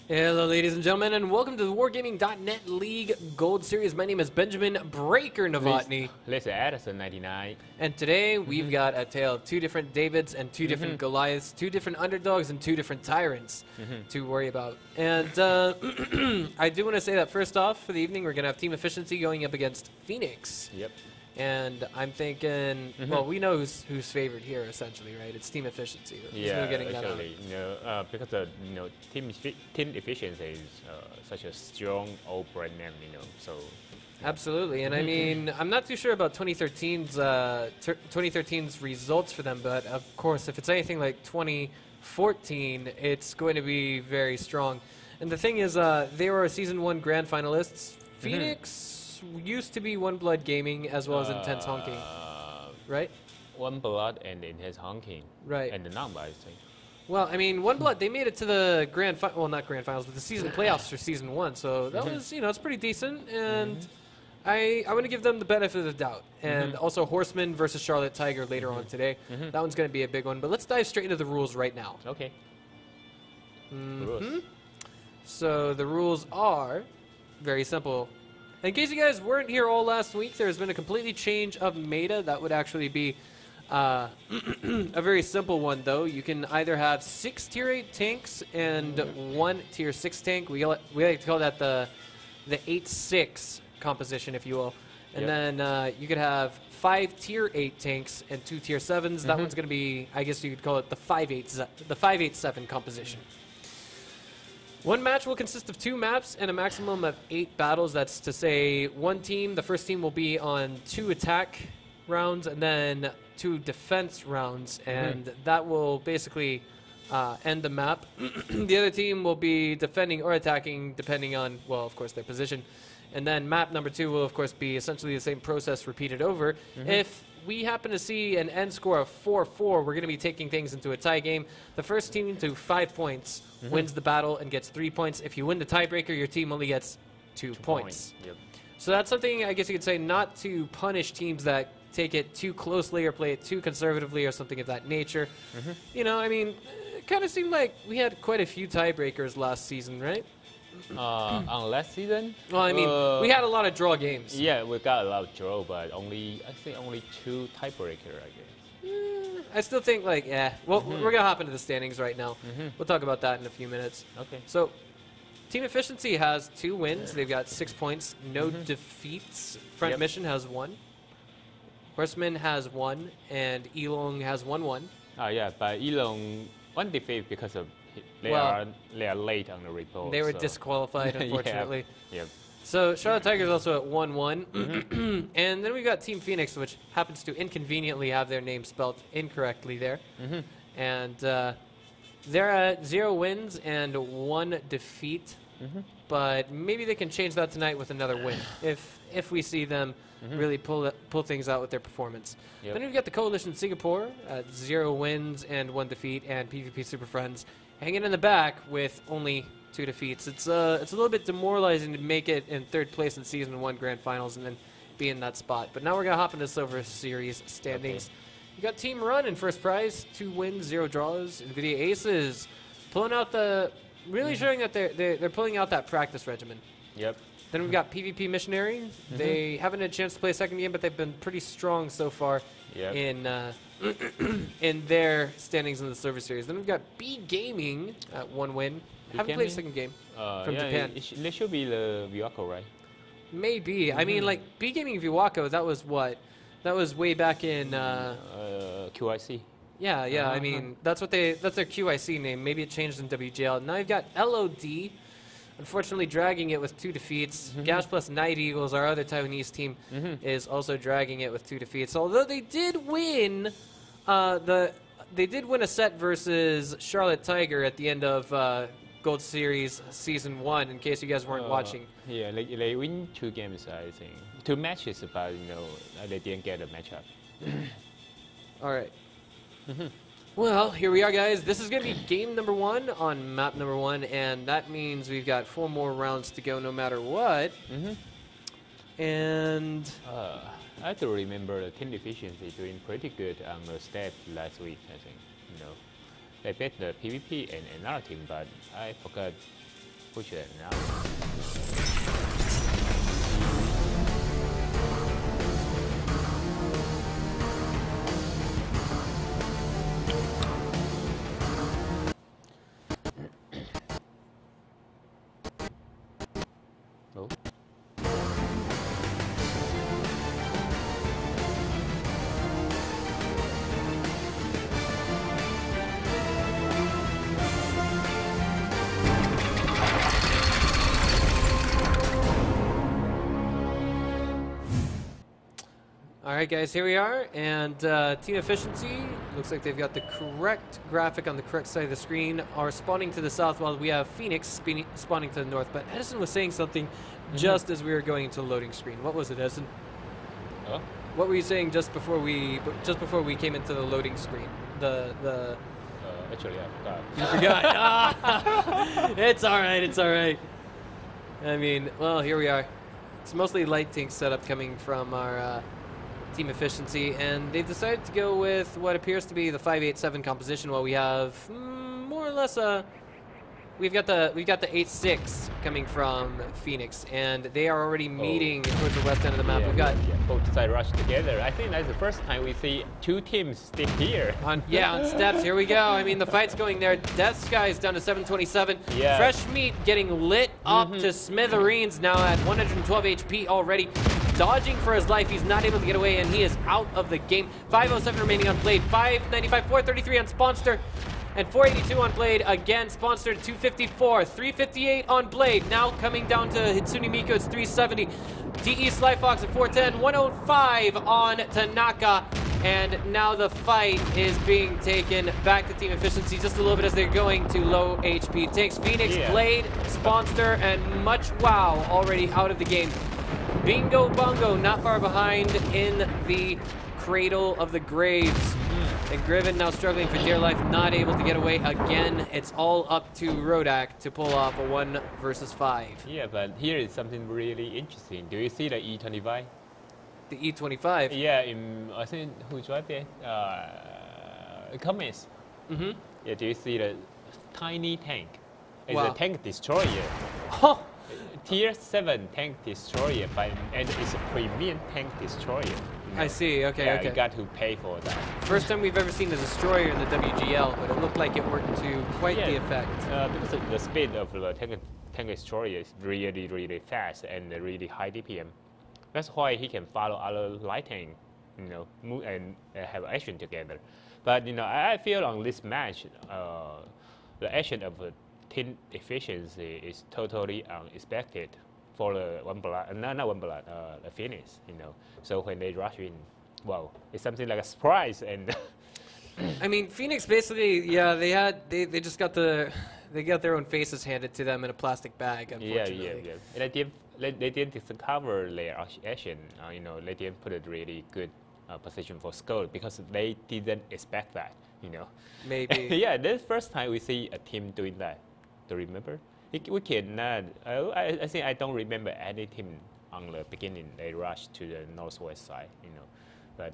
Hello, ladies and gentlemen, and welcome to the Wargaming.net League Gold Series. My name is Benjamin Breaker Novotny. Let's add us a 99. And today we've got a tale of two different Davids and two different Goliaths, two different underdogs and two different tyrants to worry about. And I do want to say that first off, for the evening, we're going to have Team Efficiency going up against PhoeniX. Yep. And I'm thinking, well, we know who's favored here, essentially, right? It's Team Efficiency. There's no getting that out. Because team efficiency is such a strong old brand name, so. Absolutely, and I mean, I'm not too sure about 2013's results for them, but of course, if it's anything like 2014, it's going to be very strong. And the thing is, they were Season 1 Grand Finalists. PhoeniX used to be One Blood Gaming as well as Intense Honking, right? One Blood and Intense Honking. Right. And the number, I think. Well, I mean, One Blood, they made it to the well, not Grand Finals, but the season playoffs for Season 1, so that was, it's pretty decent, and I want to give them the benefit of the doubt. And also Horseman versus Charlotte Tiger later on today. That one's going to be a big one, but let's dive straight into the rules right now. Okay. Rules. So the rules are very simple. In case you guys weren't here all last week, there's been a completely change of meta. That would actually be a very simple one, though. You can either have 6 tier 8 tanks and 1 tier 6 tank. We like to call that the 8-6 composition, if you will. And then you could have 5 tier 8 tanks and 2 tier 7s. That one's going to be, I guess you could call it the 5-8-7 composition. One match will consist of 2 maps and a maximum of 8 battles. That's to say, one team, the first team will be on 2 attack rounds and then 2 defense rounds, and that will basically end the map. The other team will be defending or attacking depending on, well, of course, their position. And then map number 2 will, of course, be essentially the same process repeated over. If we happen to see an end score of 4-4, we're going to be taking things into a tie game. The first team to 5 points wins the battle and gets 3 points. If you win the tiebreaker, your team only gets 2 points. Yep. So that's something, I guess you could say, not to punish teams that take it too closely or play it too conservatively or something of that nature. I mean, it kind of seemed like we had quite a few tiebreakers last season, right? On last season? Well, I mean, we had a lot of draw games. Yeah, we got a lot of draw, but I think only 2 tiebreaker, I guess. I still think, like, well, we're going to hop into the standings right now. We'll talk about that in a few minutes. Okay. So, Team Efficiency has 2 wins. They've got 6 points, no defeats. Front Mission has 1. Horseman has 1, and Elong has 1-1. Yeah, but Elong 1 defeat because of they are late on the report. They were disqualified, unfortunately. Yep. So Charlotte Tiger's also at 1-1. And then we've got Team PhoeniX, which happens to inconveniently have their name spelled incorrectly there. And they're at 0 wins and 1 defeat. But maybe they can change that tonight with another win if we see them really pull things out with their performance. Then we've got the Coalition Singapore at 0 wins and 1 defeat, and PvP Super Friends hanging in the back with only 2 defeats. It's a little bit demoralizing to make it in 3rd place in Season 1 Grand Finals and then be in that spot. But now we're going to hop into Silver Series standings. You got Team Run in first prize, 2 wins, 0 draws. NVIDIA Aces pulling out really showing that they're pulling out that practice regimen. Yep. Then we've got PvP Missionary. They haven't had a chance to play a second game, but they've been pretty strong so far in in their standings in the Silver Series. Then we've got B Gaming at 1 win. Haven't played a second game from Japan. They should be the Viwako, right? Maybe. I mean, like, B Gaming Viwako, that was what? That was way back in... QIC. Yeah, I mean, that's their QIC name. Maybe it changed in WGL. Now you've got LOD, unfortunately dragging it with 2 defeats. Gash plus Night Eagles, our other Taiwanese team, is also dragging it with 2 defeats. Although they did win they did win a set versus Charlotte Tiger at the end of Gold Series Season 1, in case you guys weren't watching. Yeah, they win 2 games, I think. 2 matches, but, they didn't get a matchup. All right. Well, here we are, guys. This is going to be game number 1 on map number 1, and that means we've got 4 more rounds to go no matter what. And... I do remember the team efficiency doing pretty good on the step last week, I think. They beat the PvP and another team, but I forgot push it now. Oh. All right, guys, here we are, and team efficiency looks like they've got the correct graphic on the correct side of the screen. Are spawning to the south while we have PhoeniX spawning to the north. But Edison was saying something just as we were going into the loading screen. What was it, Edison? Oh. What were you saying just before we came into the loading screen? Actually, I forgot. You forgot. Ah! It's all right. It's all right. I mean, well, here we are. It's mostly light tank setup coming from our team efficiency, and they've decided to go with what appears to be the 587 composition. While we have more or less we've got the 8-6 coming from PhoeniX, and they are already meeting towards the west end of the map. We've got both sides rush together. I think that's the first time we see two teams stick here. on steps. Here we go. I mean, the fight's going there. Death Sky is down to 727. Yeah. Fresh Meat getting lit up to smithereens now at 112 HP already. Dodging for his life. He's not able to get away, and he is out of the game. 507 remaining on Blade. 595, 433 on Spawnster. And 482 on Blade. Again, Spawnster to 254. 358 on Blade. Now coming down to Hitsune Miku, it's 370. DE Slyfox at 410. 105 on Tanaka. And now the fight is being taken back to team efficiency just a little bit as they're going to low HP. Takes PhoeniX, Blade, Spawnster, and Much Wow already out of the game. Bingo Bongo not far behind in the Cradle of the Graves. And Griven now struggling for dear life, not able to get away again. It's all up to Rodak to pull off a 1 versus 5. Yeah, but here is something really interesting. Do you see the E25? The E25? Yeah, I think who drive it? Comments. Yeah, do you see the tiny tank? It's a tank destroyer. Oh. Tier 7 tank destroyer, and it's a premium tank destroyer. I see, okay, yeah, okay. You got to pay for that. First time we've ever seen a destroyer in the WGL, but it looked like it worked to quite the effect. Because the speed of the tank destroyer is really, really fast and really high DPM. That's why he can follow other light tank, move and have action together. But I feel on this match, the action of team efficiency is totally unexpected for the the PhoeniX, So when they rush in, wow, it's something like a surprise. And I mean, PhoeniX basically, they just got their own faces handed to them in a plastic bag, unfortunately. Yeah. And they didn't discover their action. They didn't put a really good position for Skull because they didn't expect that. Maybe. Yeah, this first time we see a team doing that. Do you remember? We cannot. I think I don't remember any team on the beginning. They rushed to the northwest side, But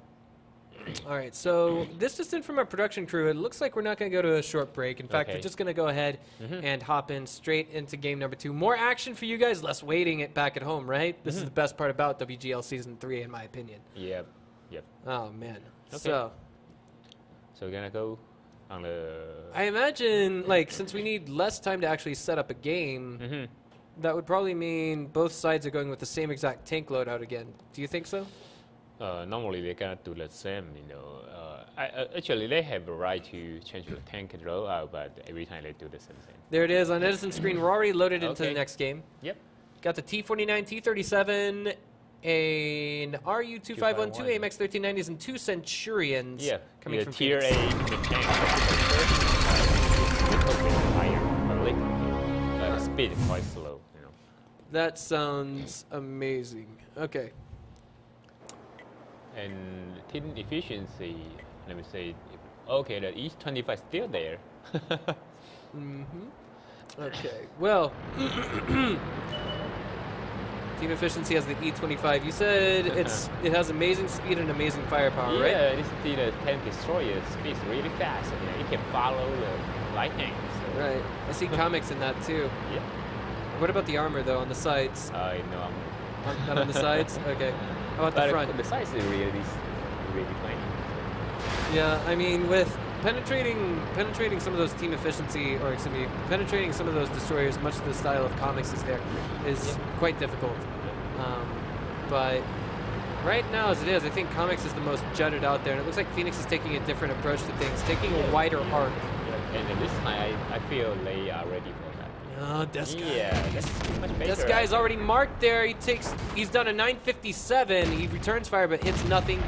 all right, so this just in from our production crew. It looks like we're not going to go to a short break. In fact, we're just going to go ahead and hop in straight into game number 2. More action for you guys, less waiting it back at home, right? This is the best part about WGL Season 3, in my opinion. Yep. Oh, man. Okay. So we're going to go on the... I imagine, since we need less time to actually set up a game, that would probably mean both sides are going with the same exact tank loadout again. Do you think so? Normally they cannot do the same, actually, they have a right to change the tank loadout, but every time they do the same thing. There it is on Edison's screen. We're already loaded into the next game. Yep. Got the T-49, T-37, an RU-2512, AMX 1390s, and 2 Centurions coming from Tier PhoeniX. A, the tank, higher, speed is quite slow, That sounds amazing. Okay. And team efficiency, let me say, okay, the E25 is still there. Okay, well, team efficiency has the E25. You said it has amazing speed and amazing firepower, right? Yeah, this is the tank destroyer. Speed is really fast, and it can follow the light tanks. So. Right. I see comics in that too. Yeah. What about the armor though on the sides? No, I'm Not on the sides. Okay. How about the front? The size is really tiny. Yeah, I mean, with penetrating some of those team efficiency, or excuse me, penetrating some of those destroyers, much to the style of PhoeniX is there, is quite difficult. But right now, as it is, I think PhoeniX is the most jutted out there, and it looks like PhoeniX is taking a different approach to things, taking a wider arc. And this time, I feel they are ready for that. Oh, this guy. Yeah, that's much better. This guy's already marked there. He's done a 957. He returns fire, but hits nothing.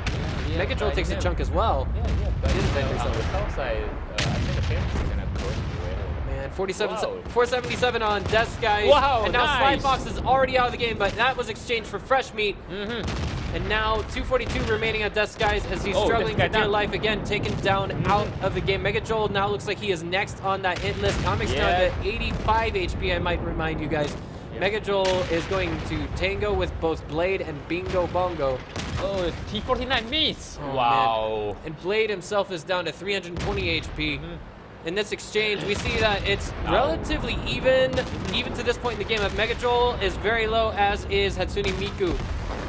Mega Joel takes a chunk as well. Yeah, but He didn't bend on the himself. south side, I think the Phoenix is gonna push Man, 47, Wow. 477 on Death Guy. Wow, and now nice. Slyfox is already out of the game, but that was exchanged for Fresh Meat. And now 242 remaining on Death Skies as he's struggling for dear life again, taken down out of the game. Mega Joel now looks like he is next on that hit list. PhoeniX now at 85 HP, I might remind you guys. Mega Joel is going to tango with both Blade and Bingo Bongo. Oh, T49 miss! Oh, wow. Man. And Blade himself is down to 320 HP. In this exchange, we see that it's relatively even to this point in the game. Mega Joel is very low, as is Hatsune Miku.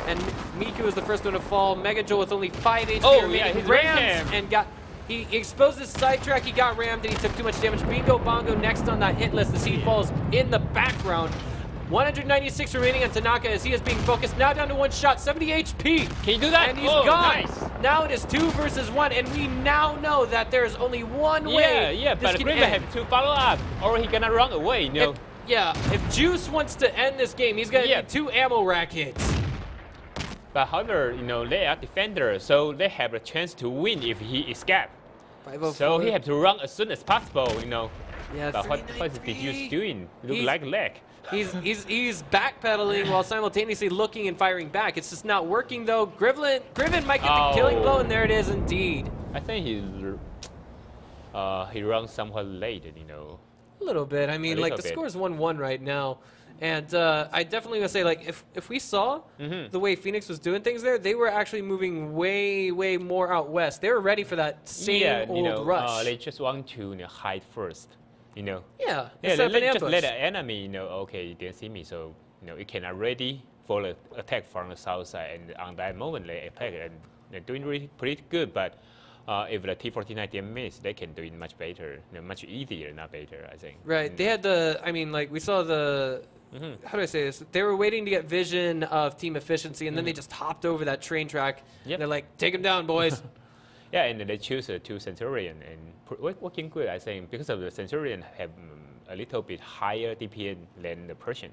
And Miku is the first one to fall. Mega Joel with only 5 HP remaining. He's rammed and he exposed his sidetrack, he got rammed, and he took too much damage. Bingo Bongo next on that hit list as he falls in the background. 196 remaining on Tanaka as he is being focused. Now down to one shot, 70 HP. Can you do that? And he's gone. Nice. Now it is 2 versus 1, and we now know that there is only one way. Yeah, this but can Griffin end. have to follow up, or he gonna run away, you know. If Juice wants to end this game, he's gonna need 2 ammo rack hits. But however, you know, they are defenders, so they have a chance to win if he escape. 504. So he have to run as soon as possible, you know. Yeah, but what is the Juice doing? Look like leg. He's backpedaling while simultaneously looking and firing back. It's just not working though. Griffin might get the killing blow, and there it is indeed. I think he runs somewhat late, you know. A little bit. I mean, like the score is 1-1 right now. And I definitely would say, like, if we saw the way PhoeniX was doing things there, they were actually moving way, way more out west. They were ready for that same old rush. They just want to hide first, you know. Yeah, they just let the enemy, you know, okay, you didn't see me, so, you know, it can already for the attack from the south side. And on that moment, they attack, and they're doing really pretty good. But if the T49 didn't miss, they can do it much better, you know, much easier, not better, I think. Right. They had the, I mean, like, we saw the... How do I say this? They were waiting to get vision of team efficiency, and then they just hopped over that train track. And they're like, take him down, boys. Yeah, and they choose a 2 Centurion, and working good, I think, because of the Centurion have a little bit higher DPM than the Persian.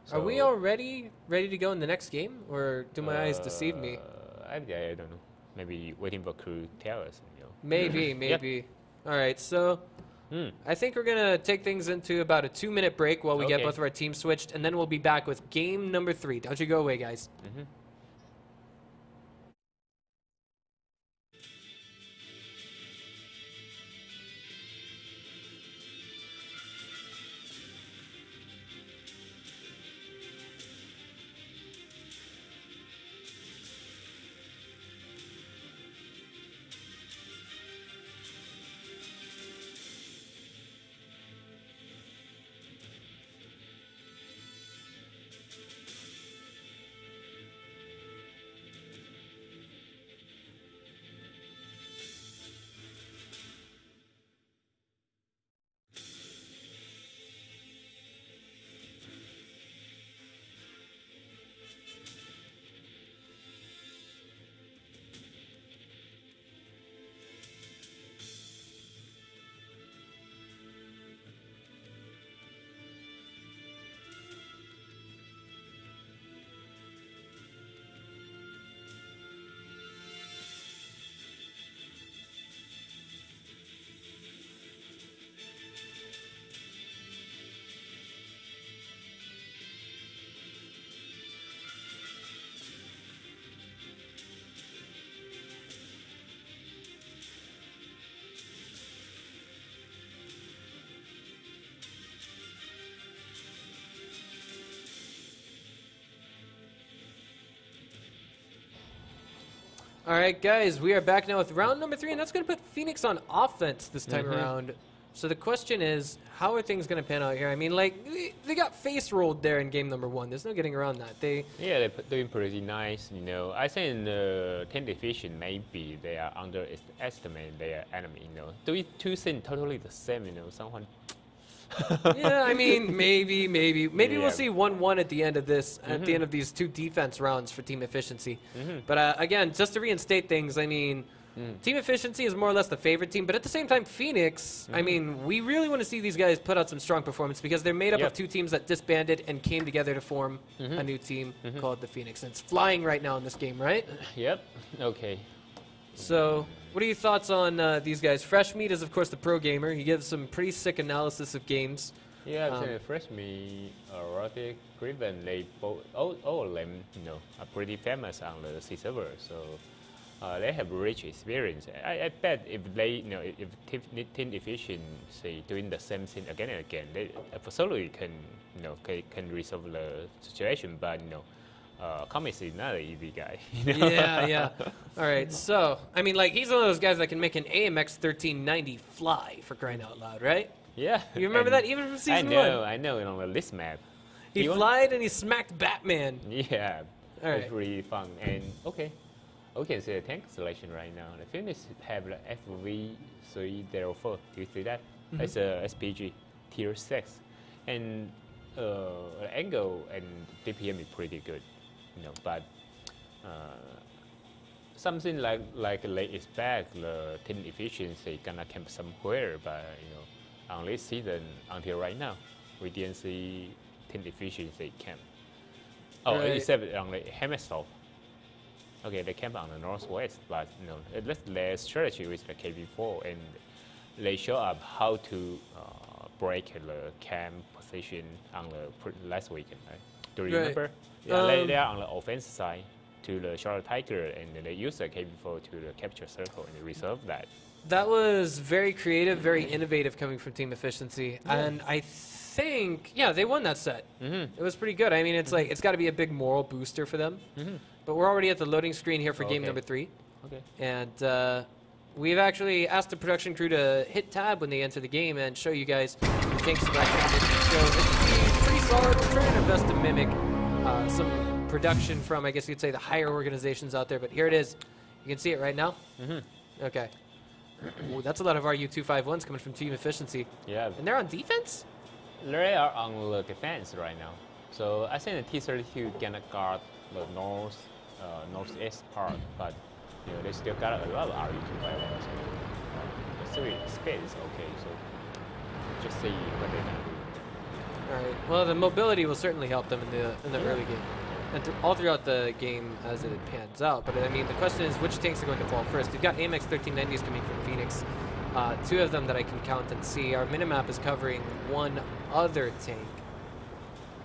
So, are we already ready to go in the next game, or do my eyes deceive me? I don't know. Maybe waiting for crew to tell us. You know. Maybe. All right, so... I think we're going to take things into about a 2-minute break while we get both of our teams switched, and then we'll be back with game number 3. Don't you go away, guys. All right, guys, we are back now with round number 3, and that's going to put PhoeniX on offense this time around. So the question is, how are things going to pan out here? I mean, like, they got face rolled there in game number 1. There's no getting around that. Yeah, they're doing pretty nice, you know. I think in the team division, maybe they are underestimating their enemy, you know. Doing two things totally the same, you know, someone... Yeah, I mean, maybe Yeah. we'll see 1-1 at the end of this, at the end of these 2 defense rounds for team efficiency. But again, just to reinstate things, I mean, team efficiency is more or less the favorite team, but at the same time, PhoeniX, I mean, we really want to see these guys put out some strong performance because they're made up of 2 teams that disbanded and came together to form a new team called the PhoeniX. And it's flying right now in this game, right? Yep, okay. So, what are your thoughts on these guys? Fresh Meat is, of course, the pro gamer. He gives some pretty sick analysis of games. Yeah, I'm saying Fresh Me, Roddick, Griven, they both, all of them, you know, are pretty famous on the C server. So they have rich experience. I bet if they, you know, if team efficiency doing the same thing again and again, they absolutely can, you know, can resolve the situation. But you know, Comics is not an easy guy. You know? Yeah. All right, so, I mean, like, he's one of those guys that can make an AMX 1390 fly, for crying out loud, right? Yeah. You remember that even from season 1? I know, on this map. He flied and he smacked Batman. Yeah. All right. It's really fun. And, okay. We can see the tank selection right now. The Phoenix have the FV304. Do you see that? It's a SPG, tier 6. And the angle and DPM is pretty good. You know, but something like they expect the team efficiency gonna come somewhere, but you know, on this season until right now, we didn't see team efficiency camp. Oh, right. Except on the hemisphere. Okay, they camp on the northwest, but you know, that's their strategy with the KV4, and they show up how to break the camp position on the last weekend. Right? Do you remember? Yeah, they are on the offense side to the Charlotte Tiger, and they use the KV4 to the capture circle and reserve that. That was very creative, very innovative coming from Team Efficiency, and I think, yeah, they won that set. It was pretty good. I mean, it's like, it's got to be a big moral booster for them. But we're already at the loading screen here for game number 3. Okay. And we've actually asked the production crew to hit tab when they enter the game and show you guys the tank selection. So it's pretty solid. We're trying our best to mimic some production from, I guess you'd say, the higher organizations out there. But here it is. You can see it right now? Okay. Ooh, that's a lot of RU-251s coming from Team Efficiency. Yeah. And they're on defense? They are on the defense right now. So I think the T-32 gonna guard the northeast part, but you know, they still got a lot of RU-251s. The speed is okay, so just see what they're gonna do. All right. Well, the mobility will certainly help them in the early game, and all throughout the game as it pans out. But I mean, the question is, which tanks are going to fall first? We've got AMX 1390s coming from PhoeniX. 2 of them that I can count and see. Our minimap is covering 1 other tank,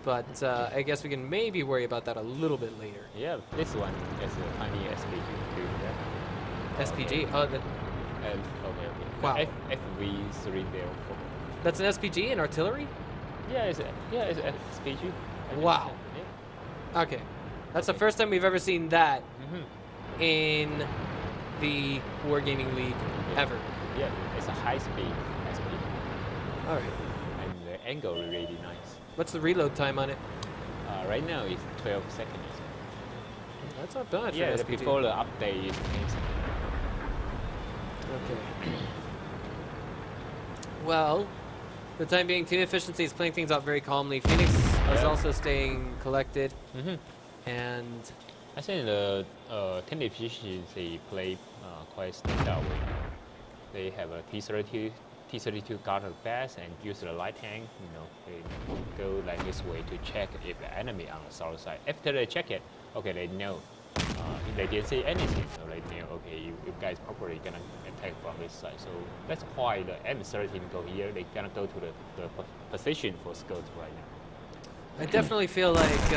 but I guess we can maybe worry about that a little bit later. Yeah, this one is a tiny SPG too. Yeah. SPG. Okay. Oh, that, okay. Wow. FV304. that's an SPG in artillery. Yeah, it's a SPG. Wow. Yeah. Okay, that's the first time we've ever seen that in the Wargaming League ever. Yeah, it's a high-speed SPG. All right. And the angle is really nice. What's the reload time on it? Right now it's 12 seconds. That's not bad for Yeah, an SPG. before the update is 10 seconds. Okay. Well, for the time being, Team Efficiency is playing things out very calmly. PhoeniX is also staying collected. And I think the Team Efficiency play quite standout way. They have a T-32 guard the best and use the light tank. You know, they go like this way to check if the enemy on the south side. After they check it, okay, they know. If they didn't say anything, so they know, okay, you guys probably gonna attack from this side. So that's why the M13 go here. They gonna go to the position for scouts right now. I definitely feel like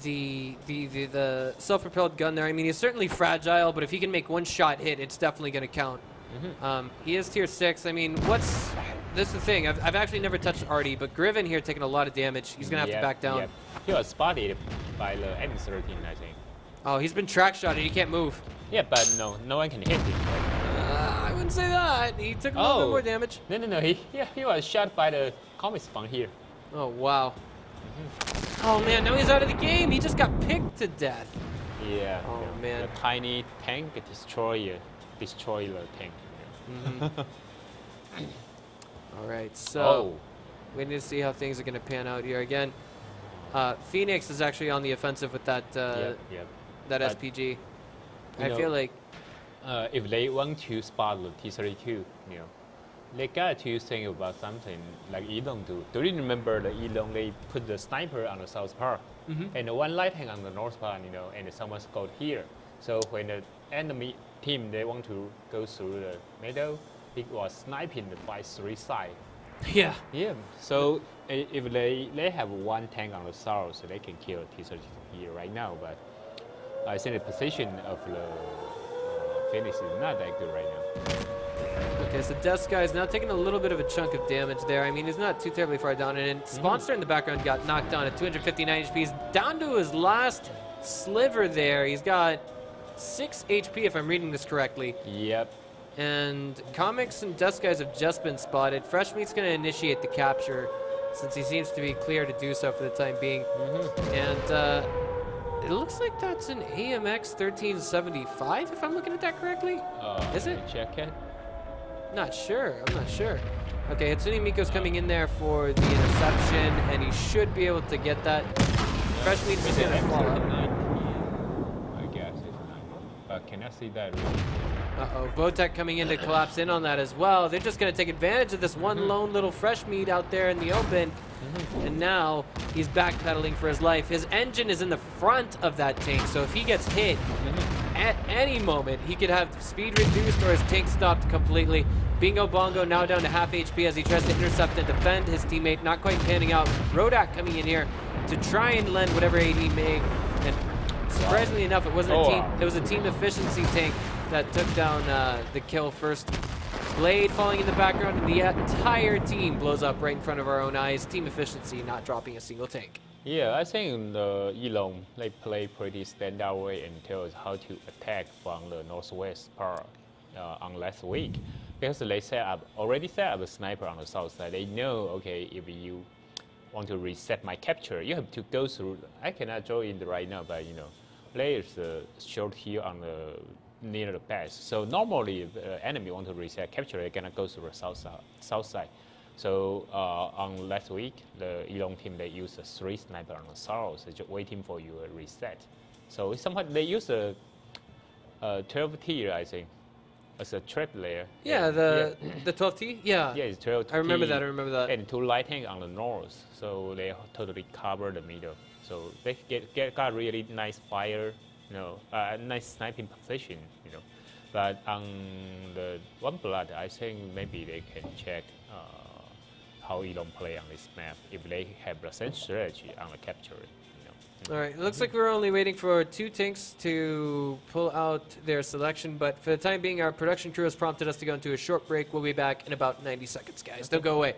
the self-propelled gun there, I mean, he's certainly fragile, but if he can make 1 shot hit, it's definitely going to count. He is tier 6. I mean, this is the thing. I've actually never touched Artie, but Griven here taking a lot of damage. He's going to have to back down. He was spotted by the M13, I think. Oh, he's been track shotted. He can't move. Yeah, but no one can hit him. I wouldn't say that. He took a little bit more damage. No. He was shot by the comet spawn here. Oh, wow. Oh, man, now he's out of the game. He just got picked to death. Yeah. Oh, man. The tiny tank destroyer the tank. All right, so we need to see how things are going to pan out here. Again, PhoeniX is actually on the offensive with that that SPG. I feel like if they want to spot the T-32, they got to think about something like Elon do. Do you remember the Elon? They put the sniper on the south part and the one light tank on the north part, and someone scored here. So when the enemy team they want to go through the middle, it was sniping by 3 sides. Yeah. So if they have one tank on the south, so they can kill T-32 here right now. But I think the position of the PhoeniX is not that good right now. Okay, so Death Guy is now taking a little bit of a chunk of damage there. I mean, he's not too terribly far down. And Sponsor in the background got knocked down at 259 HP. He's down to his last sliver there. He's got 6 HP, if I'm reading this correctly. Yep. And Comics and Death Guys have just been spotted. Fresh Meat's going to initiate the capture since he seems to be clear to do so for the time being. And it looks like that's an AMX 1375, if I'm looking at that correctly. Is it? Check it. Not sure. I'm not sure. Okay, Hatsune Miiko's coming in there for the interception, and he should be able to get that. Fresh Meat's just going to fall out. I guess it's not. But can I see that? Uh-oh, Bowtech coming in to collapse in on that as well. They're just going to take advantage of this one lone little Fresh Meat out there in the open. And now he's backpedaling for his life. His engine is in the front of that tank, so if he gets hit at any moment, he could have speed reduced or his tank stopped completely. Bingo Bongo now down to half HP as he tries to intercept and defend his teammate. Not quite panning out. Rodak coming in here to try and lend whatever aid he may. And surprisingly enough, it wasn't a team. It was a team efficiency tank that took down the kill first. Blade falling in the background, and the entire team blows up right in front of our own eyes. Team efficiency not dropping a single tank. Yeah, I think the Elon, they play pretty standout way and tell us how to attack from the northwest part on last week. Because they already set up a sniper on the south side. They know, okay, if you want to reset my capture, you have to go through. I cannot draw in right now, but players short here on the near the base. So normally, if enemy want to reset capture, they're gonna go through the south side. So on last week, the Elon team they used a 3 sniper on the south, so just waiting for your reset. So somehow they use a 12 tier, I think, as a trap layer. Yeah, the 12T. Yeah. Yeah, it's 12T. I remember that. I remember that. And 2 light tank on the north, so they totally cover the middle. So they got really nice fire. Nice sniping position, But on the One Blood, I think maybe they can check how Elon play on this map if they have the same strategy on the capture. All right, it looks like we're only waiting for 2 tanks to pull out their selection, but for the time being, our production crew has prompted us to go into a short break. We'll be back in about 90 seconds, guys. Don't go away.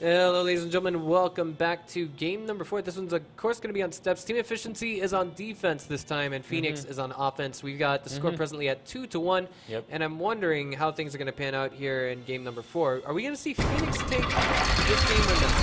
Hello, ladies and gentlemen. Welcome back to game number 4. This one's, of course, going to be on steps. Team efficiency is on defense this time, and PhoeniX is on offense. We've got the score presently at 2-1, and I'm wondering how things are going to pan out here in game number 4. Are we going to see PhoeniX take this game or not?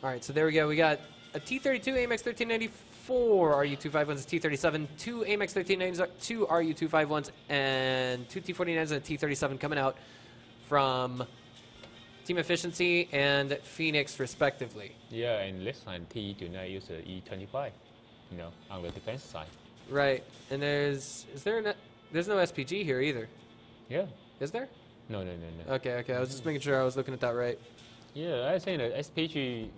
All right, so there we go. We got a T-32 AMX 1394 RU-251s, T-37, 2 AMX 1390s, 2 RU-251s, and 2 T-49s and a T-37 coming out from Team Efficiency and PhoeniX, respectively. Yeah, and this time T do not use the E25, on the defense side. Right, and there's no SPG here either. Yeah. Is there? No. Okay. I was just making sure I was looking at that right. Yeah, I think the SPG,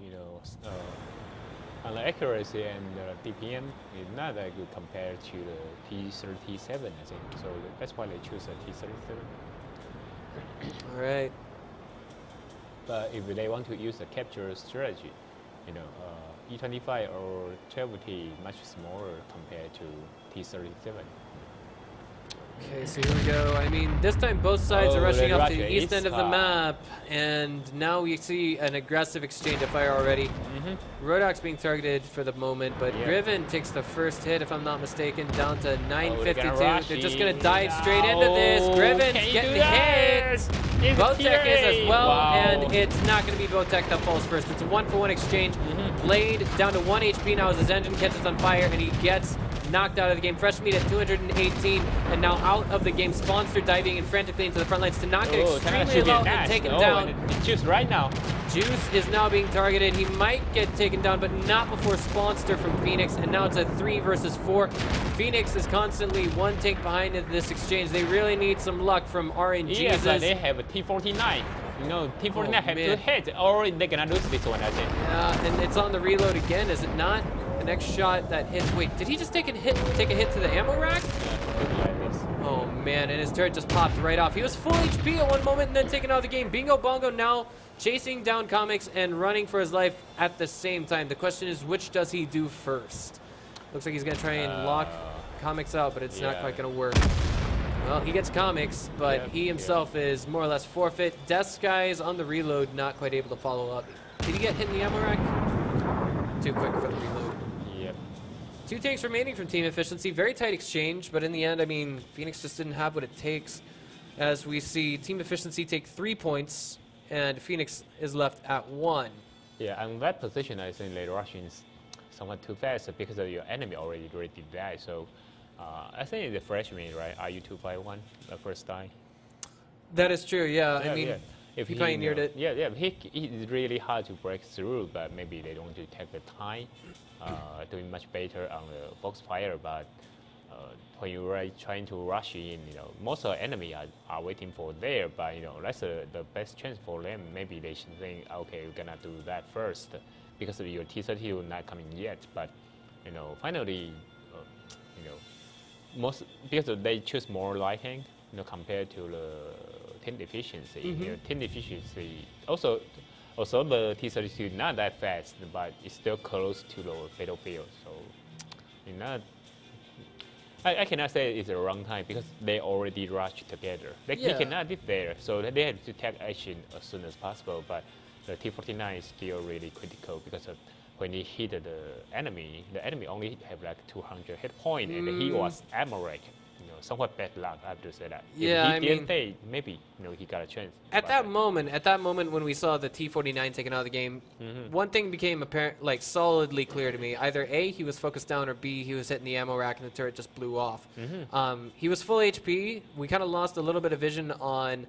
on the accuracy and DPM is not that good compared to the T-37, I think. So that's why they choose a T-37. All right. But if they want to use a capture strategy, E25 or 12T much smaller compared to T-37. Okay, so here we go. I mean, this time both sides are rushing up to the east end of the map, and now we see an aggressive exchange of fire already. Rodok's being targeted for the moment, but Griven takes the first hit, if I'm not mistaken, down to 952. They're just going to dive straight into this. Griven's getting hit. Botek is as well, and it's not going to be Botek that falls first. It's a 1-for-1 exchange. Blade down to 1 HP now as his engine catches on fire, and he gets knocked out of the game. Fresh meat at 218, and now out of the game. Sponster diving in frantically into the front lines to knock it extremely low and take him down. It's Juice right now. Juice is now being targeted. He might get taken down, but not before Sponster from PhoeniX, and now it's a 3 versus 4. PhoeniX is constantly one tank behind in this exchange. They really need some luck from RNG. Yes, they have a T-49. T-49 have to hit, or they're gonna lose this one, I think. Yeah, and it's on the reload again, is it not? The next shot that hits. Wait, did he just take a hit to the ammo rack? Yeah, like this. Oh man, and his turret just popped right off. He was full HP at one moment and then taken out of the game. Bingo Bongo now chasing down Comics and running for his life at the same time. The question is, which does he do first? Looks like he's gonna try and lock Comics out, but it's not quite gonna work. Well, he gets Comics, but he himself is more or less forfeit. Death Sky is on the reload, not quite able to follow up. Did he get hit in the ammo rack? Too quick for the reload. 2 tanks remaining from Team Efficiency. Very tight exchange, but in the end, I mean, PhoeniX just didn't have what it takes. As we see Team Efficiency take 3 points, and PhoeniX is left at 1. Yeah, and that position, I think the Russians somewhat too fast because of your enemy already did that. So I think the freshman, right, RU-251, the first time. That is true, yeah. I mean, if he pioneered it. Yeah, it's really hard to break through, but maybe they don't want to take the time. Doing much better on the Foxfire, but when you're trying to rush in, most of the enemy are waiting for there, but that's the best chance for them. Maybe they should think, okay, we're gonna do that first because of your T-32 not coming yet. But finally, most because they choose more lighting, compared to the team efficiency. Team efficiency also. Also, the T-32 not that fast, but it's still close to the battlefield. So, I cannot say it's a wrong time because they already rushed together. They cannot live there, so they have to take action as soon as possible. But the T-49 is still really critical because when he hit the enemy only have like 200 hit point, and he was ammo rack. Somewhat bad luck, I have to say that. Yeah, if he didn't stay, maybe he got a chance. At that moment when we saw the T-49 taken out of the game, one thing became apparent, like solidly clear to me. Either A, he was focused down, or B, he was hitting the ammo rack and the turret just blew off. He was full HP. We kind of lost a little bit of vision on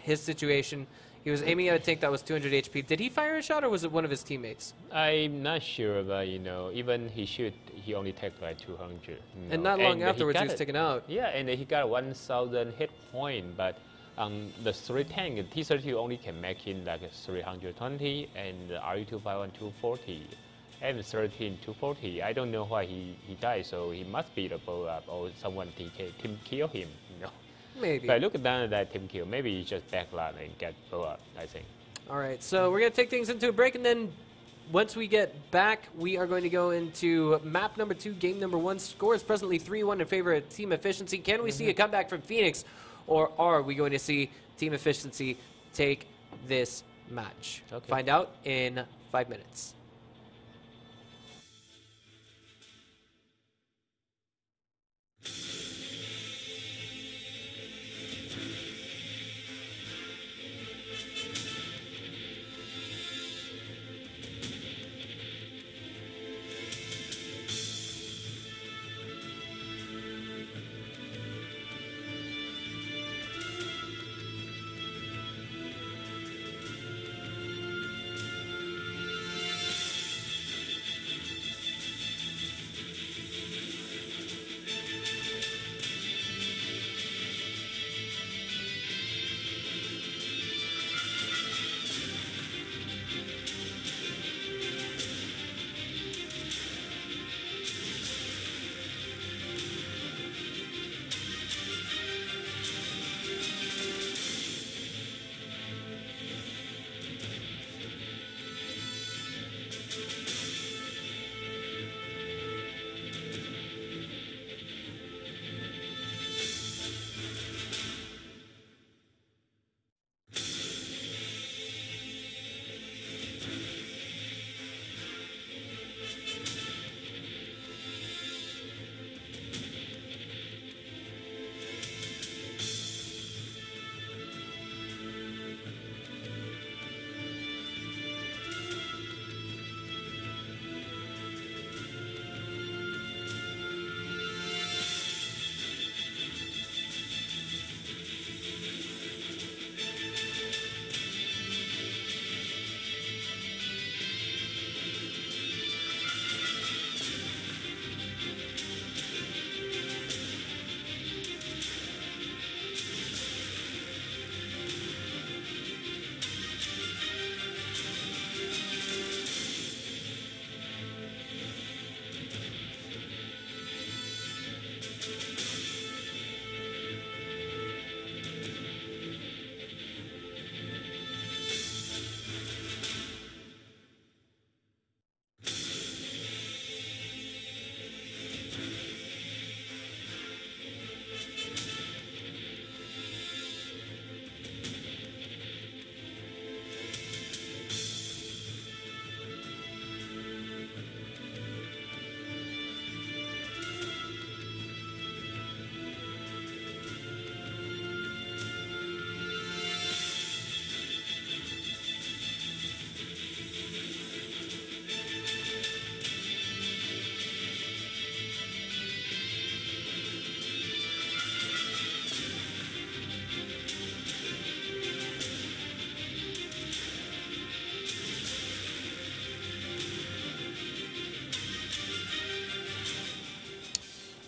his situation. He was aiming at a tank that was 200 HP. Did he fire a shot, or was it one of his teammates? I'm not sure, but even he only took like 200. And not long afterwards, he was taken out. Yeah, and he got 1,000 hit point, but the 3 tank, T-32 only can make in like 320, and the RU-251 240, and 13 240. I don't know why he died, so he must be the blow up or someone team kill him. Maybe. But look down at that team kill. Maybe he just backline and get blow up, I think. All right, so we're going to take things into a break, and then once we get back, we are going to go into map number 2, game number 1. Score is presently 3-1 in favor of Team Efficiency. Can we see a comeback from PhoeniX, or are we going to see Team Efficiency take this match? Okay. Find out in 5 minutes.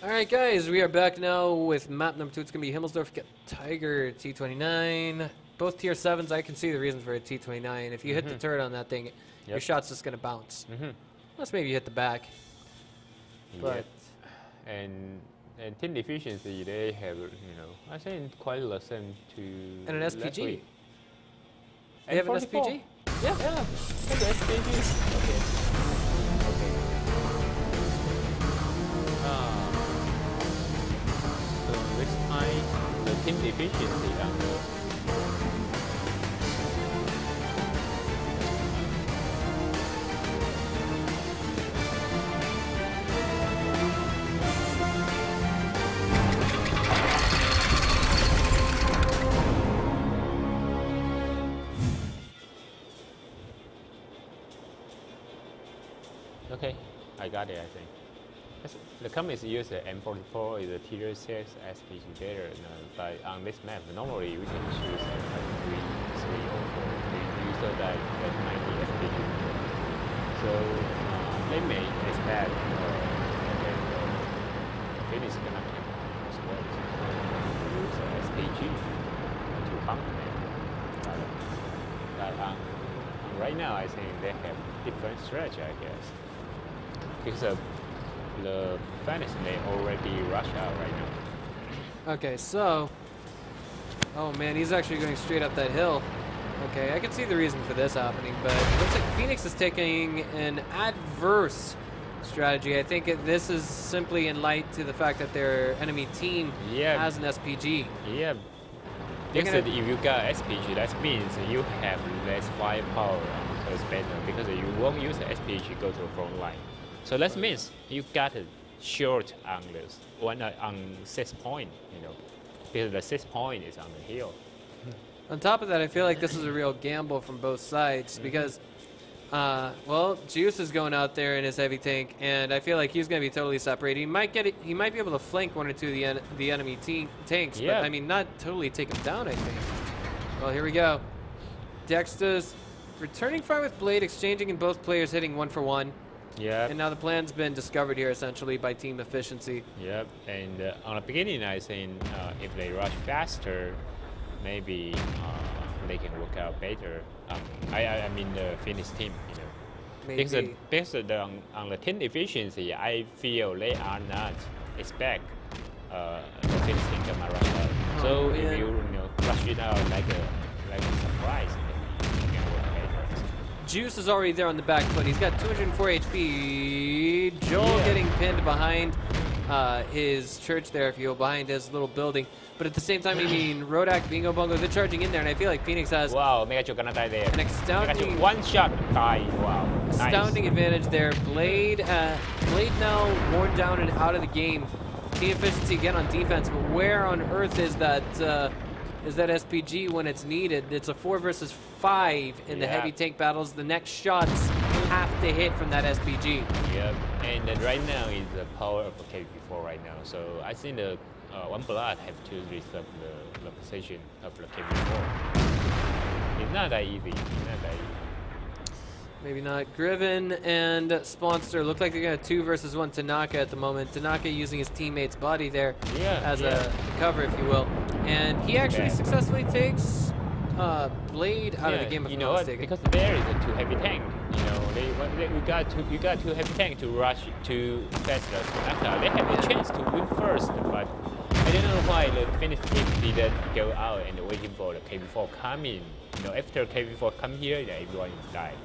All right, guys, we are back now with map number 2. It's going to be Himmelsdorf, Tiger, T29. Both tier 7s. I can see the reasons for a T29. If you hit the turret on that thing, your shot's just going to bounce. Unless maybe you hit the back. But and team efficiency, they have, I think quite the same to. And an SPG. They And have an 44. SPG? Yeah, and the SPGs. Okay. So this time, the team efficiency on the. Okay, I got it, I think. The companies use the M44 is a tier 6 SPG data, but on this map, normally we can choose M3, 3 or 4. We use that M90 SPG. So they may expect Phoenix gonna come as well. So use SPG to bump them. But right now, I think they have different strategy, I guess. Because the Phoenix may already rush out right now. Okay, so... Oh man, he's actually going straight up that hill. Okay, I can see the reason for this happening, but it looks like PhoeniX is taking an adverse strategy. I think this is simply in light to the fact that their enemy team has an SPG. Yeah. Because if you got SPG, that means you have less firepower on the better because you won't use the SPG go to the front line. So that means you got a short on this on 6 point, because the 6 point is on the hill. On top of that, I feel like this is a real gamble from both sides because, well, Juice is going out there in his heavy tank, and I feel like he's going to be totally separated. He might get it. He might be able to flank one or two of the enemy tanks, but I mean, not totally take them down. I think. Well, here we go. Dexter's returning fire with Blade, exchanging, and both players hitting 1 for 1. Yeah. And now the plan's been discovered here essentially by team efficiency. Yep. And on the beginning, I think if they rush faster, maybe they can work out better. I mean the Finnish team, Maybe. Because on the team efficiency, I feel they are not expect the Finnish team come around. So if you rush it out like a surprise, you can work better. Juice is already there on the back foot. He's got 204 HP. Joel getting pinned behind his church there, if you will, behind his little building. But at the same time, I mean, Rodak, Bingo Bongo, they're charging in there, and I feel like PhoeniX has Megachu gonna die there. An astounding one shot die. Wow. Astounding advantage there. Blade now worn down and out of the game. Team efficiency again on defense, but where on earth is that SPG when it's needed? It's a 4 versus 5 in the heavy tank battles. The next shots have to hit from that SPG. Yep, and right now is the power of the KV4 right now. So I think the One Blood have to reserve the position of the KV4. It's not that easy. Maybe not. Griven and Spawnster look like they're going to 2 versus 1 Tanaka at the moment. Tanaka using his teammate's body there as a cover, if you will. And he actually successfully takes Blade out of the game, if I'm not mistaken. Because there is a 2 heavy tank. You got 2 heavy tank to rush to fetch the Tanaka. They have a chance to win first, but I don't know why the Finnish team didn't go out and waiting for the KV4 coming. After KV4 come here, everyone died.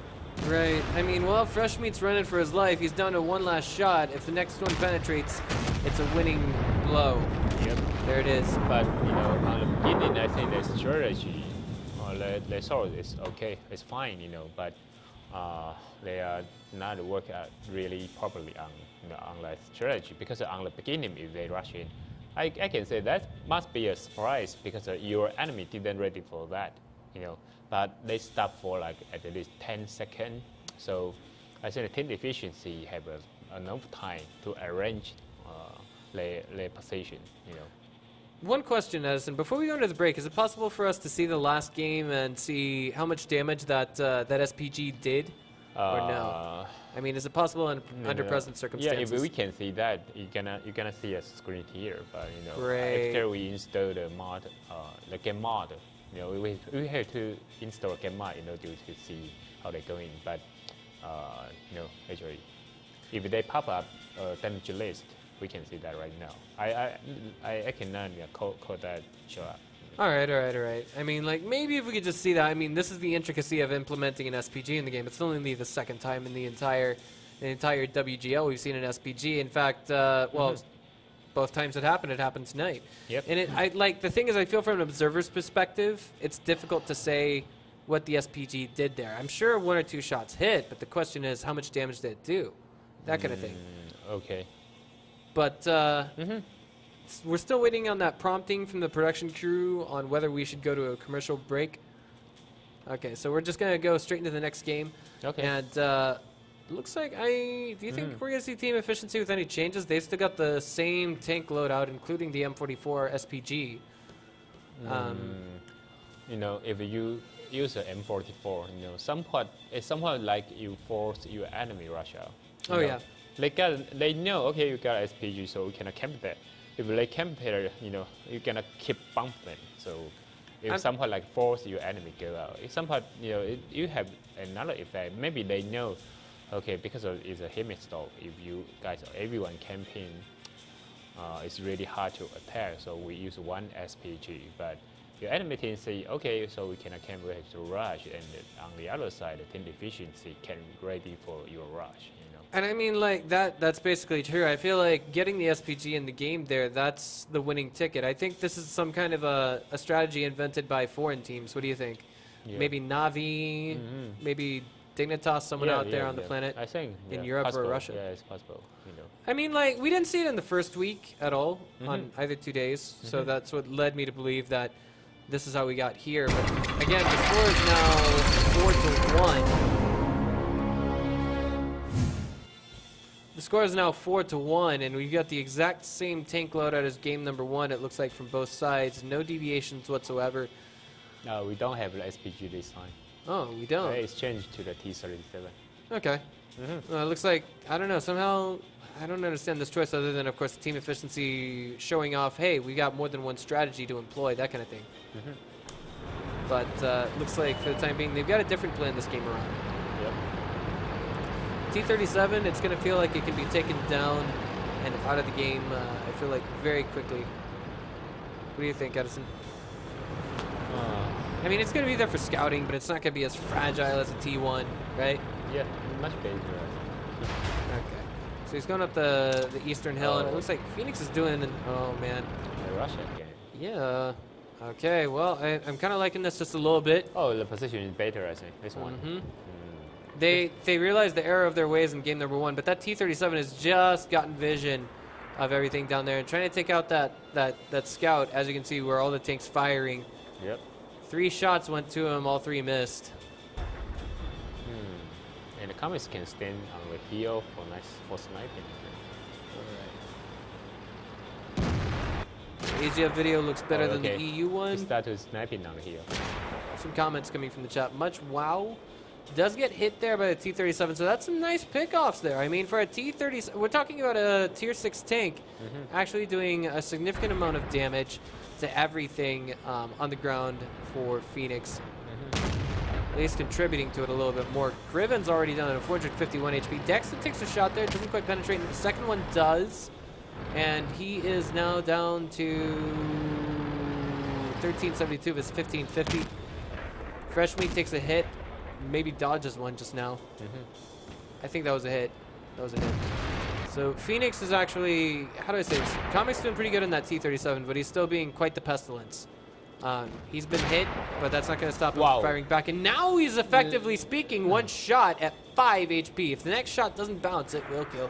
Right. I mean, well, Fresh Meat's running for his life. He's down to 1 last shot. If the next one penetrates, it's a winning blow. Yep. There it is. But, on the beginning, I think the strategy, they saw it's okay, it's fine, but they are not working out really properly on that strategy, because on the beginning, if they rush in, I can say that must be a surprise because your enemy didn't ready for that, but they stop for like at least 10 seconds. So I think the team efficiency have enough time to arrange their position, One question, Edison, before we go into the break, is it possible for us to see the last game and see how much damage that SPG did, or no? I mean, is it possible under present circumstances? Yeah, if we can see that, you're gonna see a screen here. But Great. After we install the mod, the game mod, we have to install game mod to see how they're going. But actually, if they pop up damage list, we can see that right now. I cannot call that show up. All right. I mean, like, maybe if we could just see that. I mean, this is the intricacy of implementing an SPG in the game. It's only the second time in the entire WGL we've seen an SPG. In fact, both times it happened tonight. Yep. And the thing is, I feel from an observer's perspective, it's difficult to say what the SPG did there. I'm sure 1 or 2 shots hit, but the question is, how much damage did it do? That kind of thing. Okay. But we're still waiting on that prompting from the production crew on whether we should go to a commercial break. Okay, so we're just going to go straight into the next game. Okay. And looks like do you think we're going to see team efficiency with any changes? They've still got the same tank loadout, including the M44 SPG. If you use an M44, it's somewhat like you force your enemy rush out. Yeah. They know, okay, you got SPG, so we cannot camp there. If they camp there, you're gonna keep bumping. So if somewhat like force your enemy go out, it's somewhat, you have another effect. Maybe they know, okay, because it's a hemi-stop, if you guys, everyone camping, it's really hard to attack. So we use 1 SPG, but your enemy team say, okay, so we can ready to rush, and on the other side, the team efficiency can ready for your rush. And I mean, like, that's basically true. I feel like getting the SPG in the game there, that's the winning ticket. I think this is some kind of a strategy invented by foreign teams. What do you think? Yeah. Maybe Navi, maybe Dignitas, someone out there on the planet I think in Europe possible. or Russia. Yeah, it's possible. I mean, like, we didn't see it in the first week at all on either 2 days. So that's what led me to believe that this is how we got here. But again, the score is now 4-1. The score is now 4-1, and we've got the exact same tank loadout as game number 1, it looks like, from both sides. No deviations whatsoever. No, we don't have the SPG this time. Oh, we don't? It's changed to the T-37. Okay. It looks like, I don't know, somehow, I don't understand this choice other than, of course, team efficiency showing off, hey, we got more than one strategy to employ, that kind of thing. But looks like, for the time being, they've got a different plan this game around. Yep. T-37, it's going to feel like it can be taken down and out of the game, I feel like, very quickly. What do you think, Edison? I mean, it's going to be there for scouting, but it's not going to be as fragile as a T1, right? Yeah, much better. Okay. So he's going up the eastern hill, and it looks like PhoeniX is doing oh, man. Russia again. Yeah. Okay, well, I'm kind of liking this just a little bit. Oh, the position is better, I think, this one. They realized the error of their ways in game number 1, but that T-37 has just gotten vision of everything down there and trying to take out that scout, as you can see, where all the tanks firing. Yep. 3 shots went to him, all 3 missed. And the comics can stand on the hill for sniping. Alright. Asia video looks better than the EU one. We started sniping on the hill. Some comments coming from the chat. Much wow. Does get hit there by the T-37, so that's some nice pickoffs there. I mean, for a T-37, we're talking about a tier 6 tank actually doing a significant amount of damage to everything on the ground for PhoeniX. At least contributing to it a little bit more. Griven's already done at 451 HP. Dexter takes a shot there, doesn't quite penetrate. The second one does, and he is now down to 1372 of his 1550. Fresh Meat takes a hit. Maybe dodges one just now. I think that was a hit. That was a hit. So PhoeniX is actually, how do I say this? Comic's doing pretty good in that T-37, but he's still being quite the pestilence. He's been hit, but that's not going to stop him from firing back. And now he's effectively speaking one shot at 5 HP. If the next shot doesn't bounce, it will kill.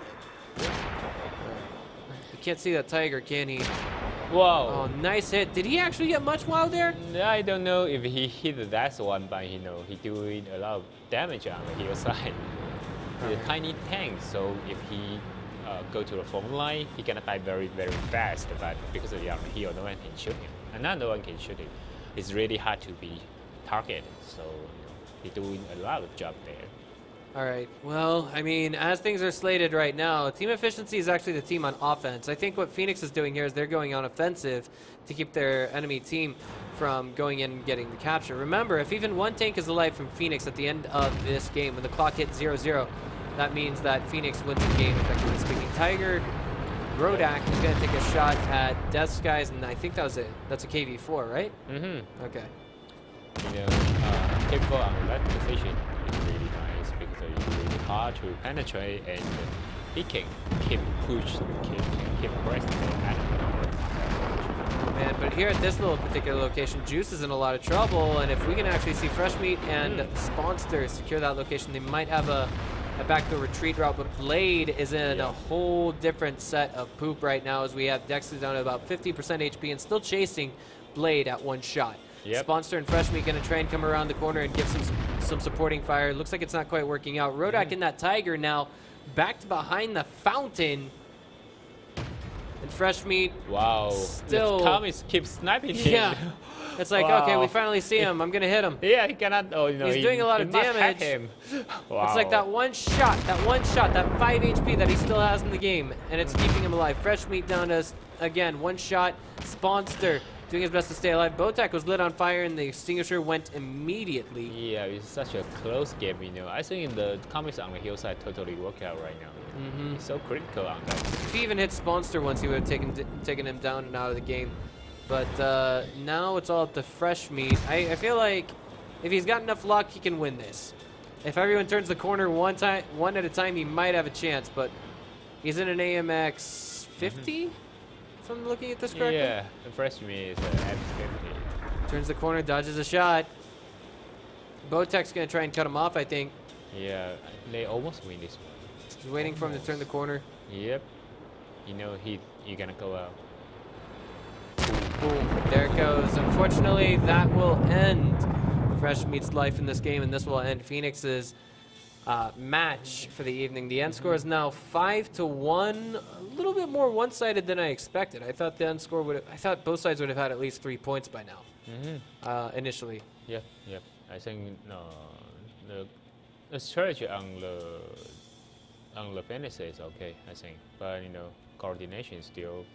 You can't see that Tiger, can he? Wow. Oh, nice hit. Did he actually get much wild there? I don't know if he hit that one, but he doing a lot of damage on the hillside. It's a tiny tank, so if he go to the phone line, he gonna die very, very fast. But because of the on the hill, no one can shoot him. Another one can shoot him. It's really hard to be targeted, so he's doing a lot of job there. All right. Well, I mean, as things are slated right now, team efficiency is actually the team on offense. I think what PhoeniX is doing here is they're going on offensive to keep their enemy team from going in and getting the capture. Remember, if even one tank is alive from PhoeniX at the end of this game, when the clock hits 0-0, that means that PhoeniX wins the game, effectively speaking. Tiger, Rodak is going to take a shot at Death Skies, and I think that's a KV-4, right? Okay. People on that position is really nice because it's really hard to penetrate, and he can keep pressing the enemy. Man, but here at this little particular location, Juice is in a lot of trouble, and if we can actually see Fresh Meat and Sponster secure that location, they might have a backdoor retreat route, but Blade is in a whole different set of poop right now, as we have Dexter down to about 50% HP and still chasing Blade at one shot. Sponster and Fresh Meat going to try and come around the corner and give some supporting fire. Looks like it's not quite working out. Rodak and that Tiger now backed behind the fountain. And Fresh Meat still... Thomas keeps sniping him. Yeah. It's like, okay, we finally see him. I'm going to hit him. Yeah, he cannot... he's doing a lot of damage. Him. It's like that one shot, that 5 HP that he still has in the game, and it's keeping him alive. Fresh Meat down to, again, 1 shot. Sponster doing his best to stay alive. Botak was lit on fire, and the extinguisher went immediately. Yeah, it's such a close game, I think the comics on the hillside totally work out right now. It's so critical on that. If he even hit Sponster once, he would have taken him down and out of the game. But now it's all at the fresh meat. I feel like if he's got enough luck, he can win this. If everyone turns the corner one at a time, he might have a chance. But he's in an AMX 50, if I'm looking at this correctly. Yeah, the fresh meat is F50. Turns the corner, dodges a shot. Botek's gonna try and cut him off, I think. Yeah, they almost win this one. He's waiting for him to turn the corner. Yep. You know you're gonna go out. Boom, there it goes. Unfortunately, that will end Fresh Meat's life in this game, and this will end PhoeniX's match for the evening. The end score is now 5-1, a little bit more one-sided than I expected. I thought the end score I thought both sides would have had at least 3 points by now, initially. Yep. I think the strategy on the PhoeniX is okay, I think, but coordination still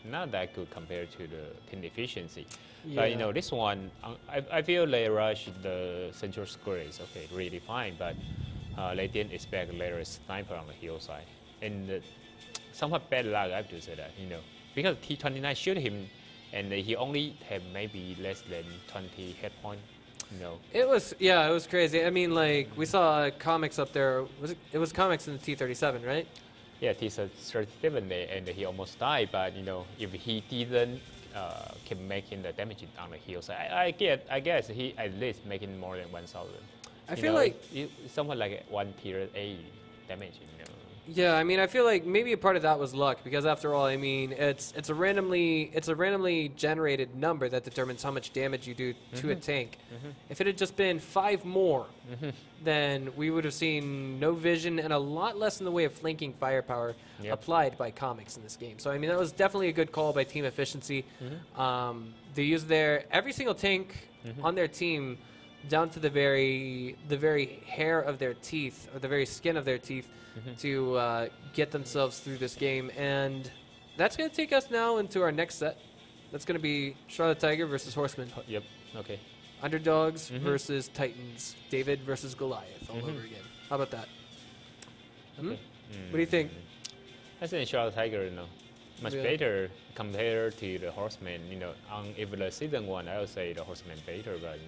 not that good compared to the team efficiency. Yeah. But this one, I feel they rushed the central square is okay, really fine, but they didn't expect there is sniper on the hillside, and somewhat bad luck, I have to say that, because T29 shoot him, and he only had maybe less than 20 hit point. It was crazy. I mean, like, we saw comics up there. It was comics in the T37, right? Yeah, T37, and he almost died. But if he didn't keep making the damage on the hill, so I guess he at least making more than 1,000. I feel like it's somewhat like 1 tier A damage. Yeah, I mean, I feel like maybe a part of that was luck, because after all, I mean, it's a randomly generated number that determines how much damage you do to a tank. If it had just been 5 more, then we would have seen no vision and a lot less in the way of flanking firepower applied by comics in this game. So I mean, that was definitely a good call by team efficiency. They used every single tank on their team down to the very hair of their teeth, or the very skin of their teeth, to get themselves through this game. And that's going to take us now into our next set. That's going to be Charlotte Tiger versus Horseman. Yep, okay. Underdogs versus Titans. David versus Goliath all over again. How about that? Okay. What do you think? I think Charlotte Tiger, much better compared to the Horseman. If the season 1, I would say the Horseman better, but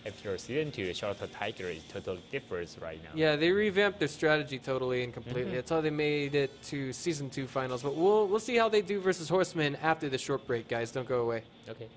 after season 2, the Charlotte Tiger is totally different right now. Yeah, they revamped their strategy totally and completely. That's how they made it to season 2 finals. But we'll see how they do versus Horseman after the short break, guys. Don't go away. Okay.